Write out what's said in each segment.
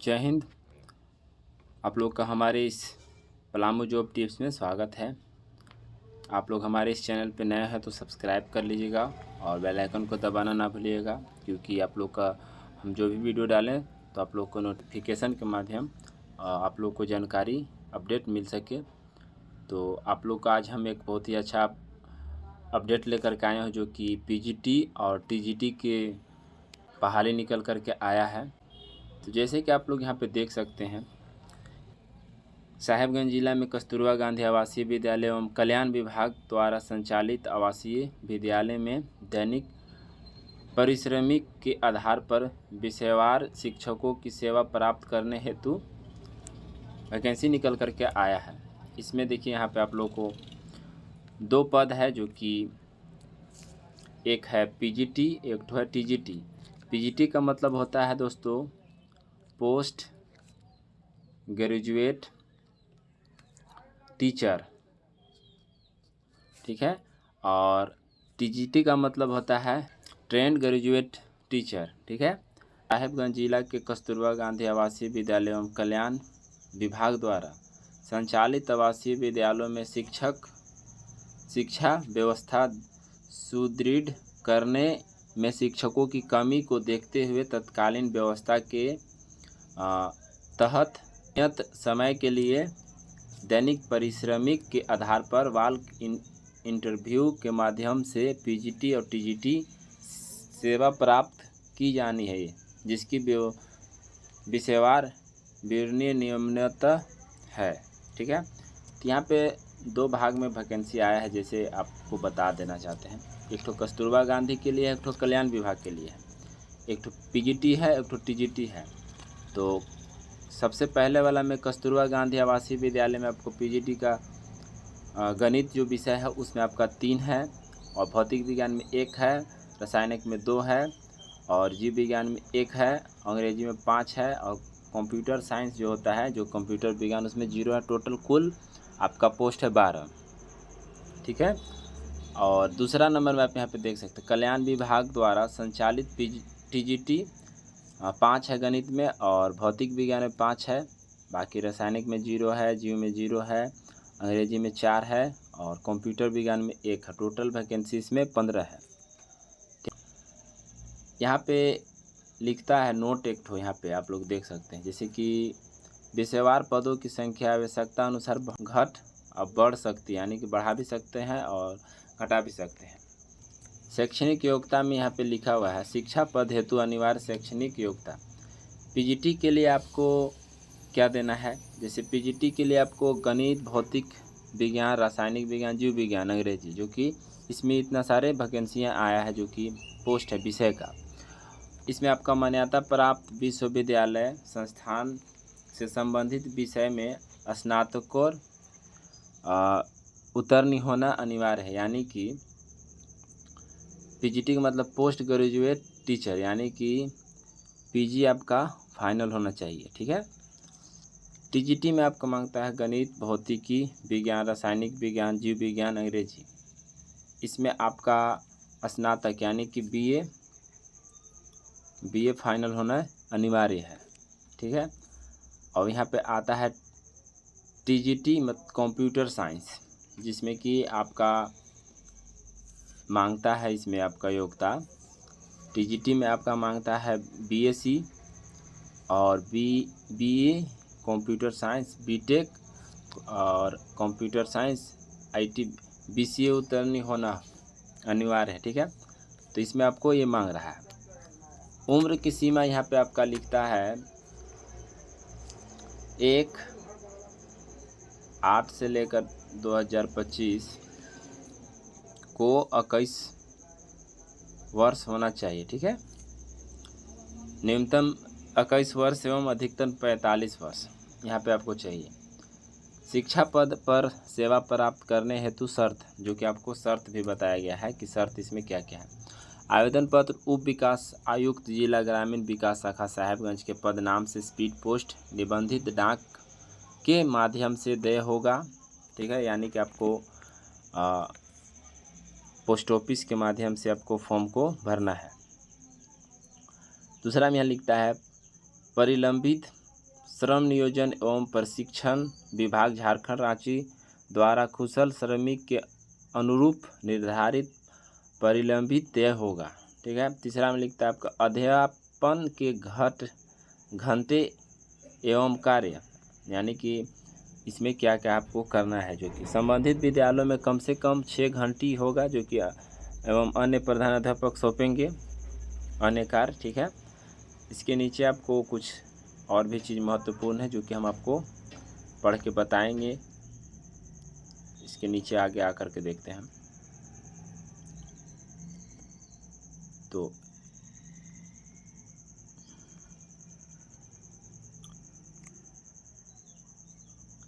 जय हिंद। आप लोग का हमारे इस पलामू जॉब टिप्स में स्वागत है। आप लोग हमारे इस चैनल पे नए हैं तो सब्सक्राइब कर लीजिएगा और बेल आइकन को दबाना ना भूलिएगा, क्योंकि आप लोग का हम जो भी वीडियो डालें तो आप लोग को नोटिफिकेशन के माध्यम आप लोग को जानकारी अपडेट मिल सके। तो आप लोग का आज हम एक बहुत ही अच्छा अपडेट लेकर के आए हैं, जो कि पीजीटी और टीजीटी के बहाली निकल कर के आया है। तो जैसे कि आप लोग यहाँ पे देख सकते हैं, साहेबगंज जिला में कस्तूरबा गांधी आवासीय विद्यालय एवं कल्याण विभाग द्वारा संचालित आवासीय विद्यालय में दैनिक पारिश्रमिक के आधार पर विषयवार शिक्षकों की सेवा प्राप्त करने हेतु वैकेंसी निकल करके आया है। इसमें देखिए यहाँ पे आप लोग को 2 पद है, जो कि एक है पीजीटी, एक तो है टीजीटी। पीजीटी का मतलब होता है दोस्तों पोस्ट ग्रेजुएट टीचर, ठीक है। और टीजीटी का मतलब होता है ट्रेंड ग्रेजुएट टीचर, ठीक है। साहेबगंज जिला के कस्तूरबा गांधी आवासीय विद्यालय एवं कल्याण विभाग द्वारा संचालित आवासीय विद्यालयों में शिक्षा व्यवस्था सुदृढ़ करने में शिक्षकों की कमी को देखते हुए तत्कालीन व्यवस्था के तहत नियत समय के लिए दैनिक पारिश्रमिक के आधार पर वाल्क इंटरव्यू के माध्यम से पीजीटी और टीजीटी सेवा प्राप्त की जानी है, जिसकी विषयवार विवरणीय नियमित है, ठीक है। तो यहाँ पे 2 भाग में वैकेंसी आया है, जैसे आपको बता देना चाहते हैं। एक तो कस्तूरबा गांधी के लिए है, एक तो कल्याण विभाग के लिए है। एक तो पीजीटी है, एक तो टीजीटी है। तो सबसे पहले वाला में कस्तूरबा गांधी आवासीय विद्यालय में आपको पीजीटी का गणित जो विषय है उसमें आपका 3 है, और भौतिक विज्ञान में 1 है, रासायनिक में 2 है, और जीव विज्ञान में 1 है, अंग्रेजी में 5 है, और कंप्यूटर साइंस जो होता है, जो कंप्यूटर विज्ञान, उसमें 0 है। टोटल कुल आपका पोस्ट है 12, ठीक है। और दूसरा नंबर में आप यहाँ पे देख सकते हैं कल्याण विभाग द्वारा संचालित टीजीटी 5 है गणित में, और भौतिक विज्ञान में 5 है, बाकी रासायनिक में 0 है, जीव में 0 है, अंग्रेजी में 4 है, और कंप्यूटर विज्ञान में 1 है। टोटल वैकेंसी इसमें 15 है। यहाँ पे लिखता है नोट एक ठो, यहाँ पे आप लोग देख सकते हैं, जैसे कि विषयवार पदों की संख्या आवश्यकता अनुसार घट और बढ़ सकती है, यानी कि बढ़ा भी सकते हैं और घटा भी सकते हैं। शैक्षणिक योग्यता में यहाँ पे लिखा हुआ है शिक्षा पद हेतु अनिवार्य शैक्षणिक योग्यता। पीजीटी के लिए आपको क्या देना है, जैसे पीजीटी के लिए आपको गणित, भौतिक विज्ञान, रासायनिक विज्ञान, जीव विज्ञान, अंग्रेजी, जो कि इसमें इतना सारे वैकेंसियाँ आया है, जो कि पोस्ट है विषय का। इसमें आपका मान्यता प्राप्त विश्वविद्यालय संस्थान से संबंधित विषय में स्नातकोत्तर उत्तीर्ण होना अनिवार्य है, यानी कि पीजीटी का मतलब पोस्ट ग्रेजुएट टीचर, यानी कि पीजी आपका फाइनल होना चाहिए, ठीक है। टीजीटी में आपका मांगता है गणित, भौतिकी विज्ञान, रासायनिक विज्ञान, जीव विज्ञान, अंग्रेजी। इसमें आपका स्नातक यानी कि बीए फाइनल होना अनिवार्य है, ठीक है। और यहाँ पे आता है टीजीटी कंप्यूटर साइंस, जिसमें कि आपका मांगता है, इसमें आपका योग्यता टीजीटी में आपका मांगता है बीएससी और बीए कंप्यूटर साइंस, बीटेक और कंप्यूटर साइंस, आईटी, बीसीए उत्तीर्ण होना अनिवार्य है, ठीक है। तो इसमें आपको ये मांग रहा है। उम्र की सीमा यहाँ पे आपका लिखता है 1/8 से लेकर 2025 को 21 वर्ष होना चाहिए, ठीक है। न्यूनतम 21 वर्ष एवं अधिकतम 45 वर्ष यहाँ पे आपको चाहिए। शिक्षा पद पर सेवा प्राप्त करने हेतु शर्त, जो कि आपको शर्त भी बताया गया है कि शर्त इसमें क्या क्या है। आवेदन पत्र उप विकास आयुक्त जिला ग्रामीण विकास शाखा साहेबगंज के पद नाम से स्पीड पोस्ट निबंधित डाक के माध्यम से देय होगा, ठीक है। यानी कि आपको पोस्ट ऑफिस के माध्यम से आपको फॉर्म को भरना है। दूसरा में यहाँ लिखता है परिलंबित श्रम नियोजन एवं प्रशिक्षण विभाग झारखंड रांची द्वारा कुशल श्रमिक के अनुरूप निर्धारित परिलंबित तय होगा। ठीक है। तीसरा में लिखता है आपका अध्यापन के घंटे एवं कार्य, यानी कि इसमें क्या क्या आपको करना है, जो कि संबंधित विद्यालयों में कम से कम 6 घंटी होगा, जो कि एवं अन्य प्रधानाध्यापक सौंपेंगे अन्य कार्य। ठीक है। इसके नीचे आपको कुछ और भी चीज़ महत्वपूर्ण है जो कि हम आपको पढ़ के बताएंगे। इसके नीचे आगे आकर के देखते हैं। तो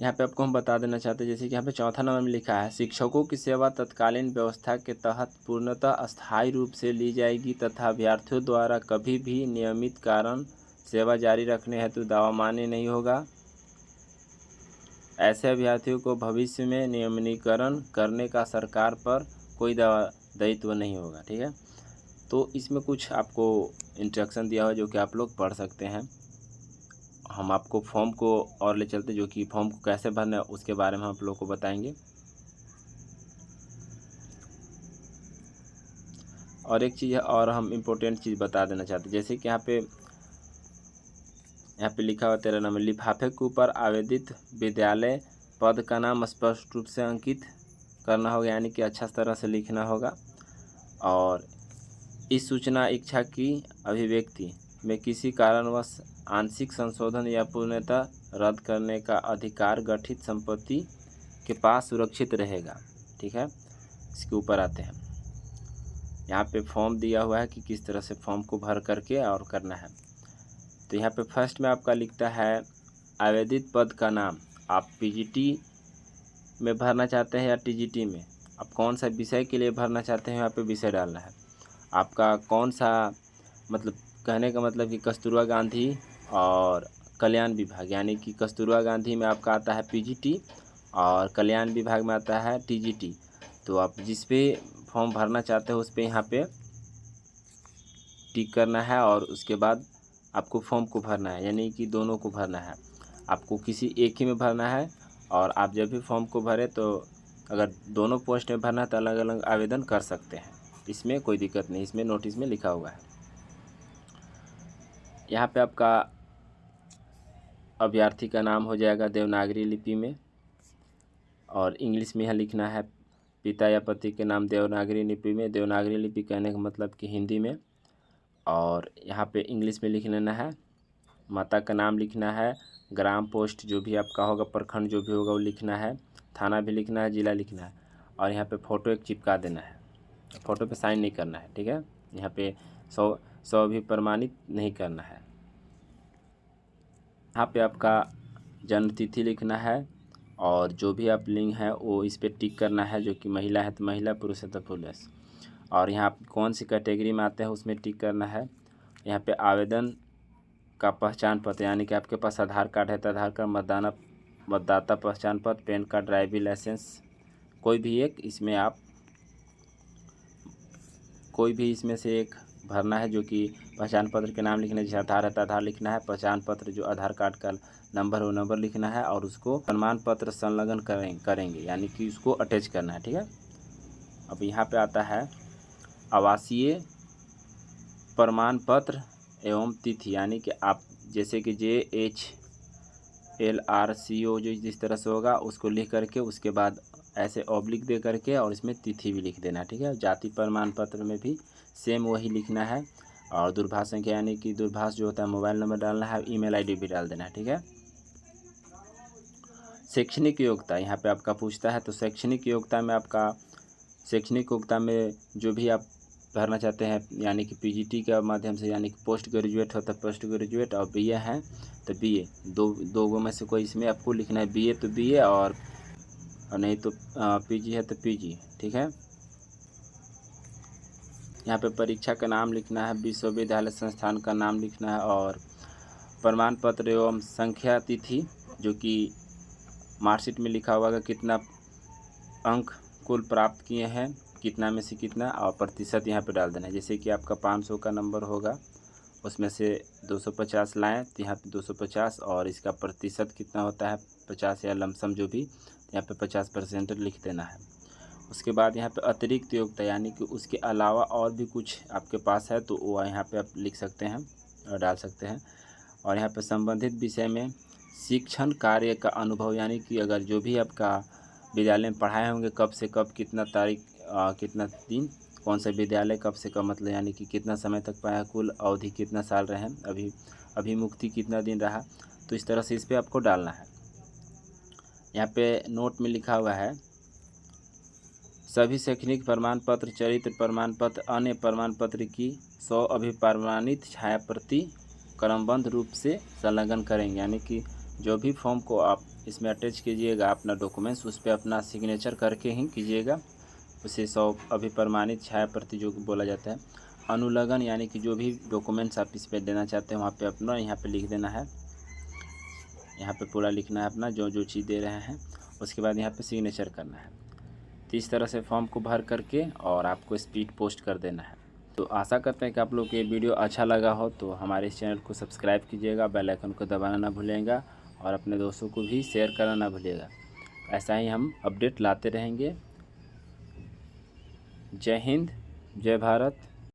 यहाँ पे आपको हम बता देना चाहते हैं, जैसे कि यहाँ पे चौथा नंबर में लिखा है, शिक्षकों की सेवा तत्कालीन व्यवस्था के तहत पूर्णतः अस्थायी रूप से ली जाएगी तथा अभ्यर्थियों द्वारा कभी भी नियमित कारण सेवा जारी रखने हेतु दावा मान्य नहीं होगा। ऐसे अभ्यर्थियों को भविष्य में नियमितीकरण करने का सरकार पर कोई दायित्व नहीं होगा। ठीक है। तो इसमें कुछ आपको इंस्ट्रक्शन दिया हुआ है जो कि आप लोग पढ़ सकते हैं। हम आपको फॉर्म को और ले चलते, जो कि फॉर्म को कैसे भरना है उसके बारे में हम आप लोग को बताएंगे। और एक चीज़ और हम इम्पोर्टेंट चीज़ बता देना चाहते हैं, जैसे कि यहाँ पे लिखा हुआ 13 नंबर, लिफाफे के ऊपर आवेदित विद्यालय पद का नाम स्पष्ट रूप से अंकित करना होगा, यानी कि अच्छा तरह से लिखना होगा। और इस सूचना इच्छा की अभिव्यक्ति में किसी कारणवश आंशिक संशोधन या पूर्णतः रद्द करने का अधिकार गठित संपत्ति के पास सुरक्षित रहेगा। ठीक है। इसके ऊपर आते हैं। यहाँ पे फॉर्म दिया हुआ है कि किस तरह से फॉर्म को भर करके और करना है। तो यहाँ पे फर्स्ट में आपका लिखता है आवेदित पद का नाम। आप पीजीटी में भरना चाहते हैं या टीजीटी में, आप कौन सा विषय के लिए भरना चाहते हैं, यहाँ पे विषय डालना है। आपका कौन सा, मतलब कहने का मतलब कि कस्तूरबा गांधी और कल्याण विभाग, यानी कि कस्तूरबा गांधी में आपका आता है पीजीटी और कल्याण विभाग में आता है टीजीटी। तो आप जिस पे फॉर्म भरना चाहते हो उस पे यहाँ पे टिक करना है और उसके बाद आपको फॉर्म को भरना है, यानी कि दोनों को भरना है। आपको किसी एक ही में भरना है। और आप जब भी फॉर्म को भरें तो अगर दोनों पोस्ट में भरना है तो अलग अलग आवेदन कर सकते हैं, इसमें कोई दिक्कत नहीं। इसमें नोटिस में लिखा हुआ है। यहाँ पे आपका अभ्यर्थी का नाम हो जाएगा देवनागरी लिपि में, और इंग्लिश में यहाँ लिखना है पिता या पति के नाम देवनागरी लिपि में। देवनागरी लिपि कहने का मतलब कि हिंदी में। और यहाँ पे इंग्लिश में लिख लेना है। माता का नाम लिखना है, ग्राम पोस्ट जो भी आपका होगा, प्रखंड जो भी होगा वो लिखना है, थाना भी लिखना है, जिला लिखना है। और यहाँ पे फ़ोटो एक चिपका देना है। फ़ोटो पे साइन नहीं करना है। ठीक है। यहाँ पे 100 भी प्रमाणित नहीं करना है। यहाँ पे आपका जन्म तिथि लिखना है और जो भी आप लिंग है वो इस पर टिक करना है, जो कि महिला है तो महिला, पुरुष है तो पुरुष। और यहाँ आप कौन सी कैटेगरी में आते हैं उसमें टिक करना है। यहाँ पे आवेदन का पहचान पत्र, यानी कि आपके पास आधार कार्ड है तो आधार कार्ड, मतदाता पहचान पत्र, पैन कार्ड, ड्राइविंग लाइसेंस, कोई भी एक इसमें आप कोई भी इसमें से एक भरना है। जो कि पहचान पत्र के नाम लिखना है, जैसे आधार है तो आधार लिखना है, पहचान पत्र जो आधार कार्ड का नंबर है वो नंबर लिखना है, और उसको प्रमाण पत्र संलग्न करेंगे, यानी कि उसको अटैच करना है। ठीक है। अब यहाँ पे आता है आवासीय प्रमाण पत्र एवं तिथि, यानी कि आप जैसे कि JHLRCO जो जिस तरह से होगा उसको लिख करके उसके बाद ऐसे ऑब्लिक दे करके और इसमें तिथि भी लिख देना। ठीक है। जाति प्रमाण पत्र में भी सेम वही लिखना है। और दूरभाष संख्या, यानी कि दूरभाष जो होता है मोबाइल नंबर डालना है, ईमेल आईडी भी डाल देना है। ठीक है। शैक्षणिक योग्यता यहाँ पे आपका पूछता है, तो शैक्षणिक योग्यता में जो भी आप भरना चाहते हैं, यानी कि पीजीटी के माध्यम से, यानी कि पोस्ट ग्रेजुएट होता है पोस्ट ग्रेजुएट, और बीए है तो बीए, दो में से कोई इसमें आपको लिखना है। बीए तो बीए और नहीं तो पीजी है तो पीजी। ठीक है। यहाँ पे परीक्षा का नाम लिखना है, विश्वविद्यालय संस्थान का नाम लिखना है, और प्रमाण पत्र एवं संख्या तिथि, जो कि मार्कशीट में लिखा हुआ है कितना अंक कुल प्राप्त किए हैं, कितना में से कितना, और प्रतिशत यहाँ पे डाल देना है। जैसे कि आपका 500 का नंबर होगा उसमें से 250 लाएँ तो यहाँ पे 250 और इसका प्रतिशत कितना होता है 50 या लमसम जो भी, यहाँ पे 50% लिख देना है। उसके बाद यहाँ पे अतिरिक्त योग्यता यानी कि उसके अलावा और भी कुछ आपके पास है तो वो यहाँ पे आप लिख सकते हैं और डाल सकते हैं। और यहाँ पे संबंधित विषय में शिक्षण कार्य का अनुभव यानी कि अगर जो भी आपका विद्यालय में पढ़ाए होंगे कब से कब, कितना तारीख कितना दिन, कौन सा विद्यालय कब से कब, मतलब यानी कि कितना समय तक पढ़ाया, कुल अवधि कितना साल रहे, अभिमुक्ति कितना दिन रहा, तो इस तरह से इस पर आपको डालना है। यहाँ पे नोट में लिखा हुआ है सभी शैक्षणिक प्रमाण पत्र, चरित्र प्रमाण पत्र, अन्य प्रमाण पत्र की 100 अभिप्रमाणित छाया प्रति क्रमबद्ध रूप से संलग्न करेंगे। यानी कि जो भी फॉर्म को आप इसमें अटैच कीजिएगा अपना डॉक्यूमेंट्स, उस पर अपना सिग्नेचर करके ही कीजिएगा। उसे 100 अभिप्रमाणित छाया प्रति जो बोला जाता है। अनुलग्न यानी कि जो भी डॉक्यूमेंट्स आप इस पर देना चाहते हैं वहाँ पे अपना यहाँ पे लिख देना है, यहाँ पे पूरा लिखना है अपना जो जो चीज़ दे रहे हैं। उसके बाद यहाँ पे सिग्नेचर करना है। तो इस तरह से फॉर्म को भर करके और आपको स्पीड पोस्ट कर देना है। तो आशा करते हैं कि आप लोग को ये वीडियो अच्छा लगा हो, तो हमारे इस चैनल को सब्सक्राइब कीजिएगा, बेल आइकन को दबाना ना भूलिएगा और अपने दोस्तों को भी शेयर करना ना भूलिएगा। ऐसा ही हम अपडेट लाते रहेंगे। जय हिंद, जय भारत।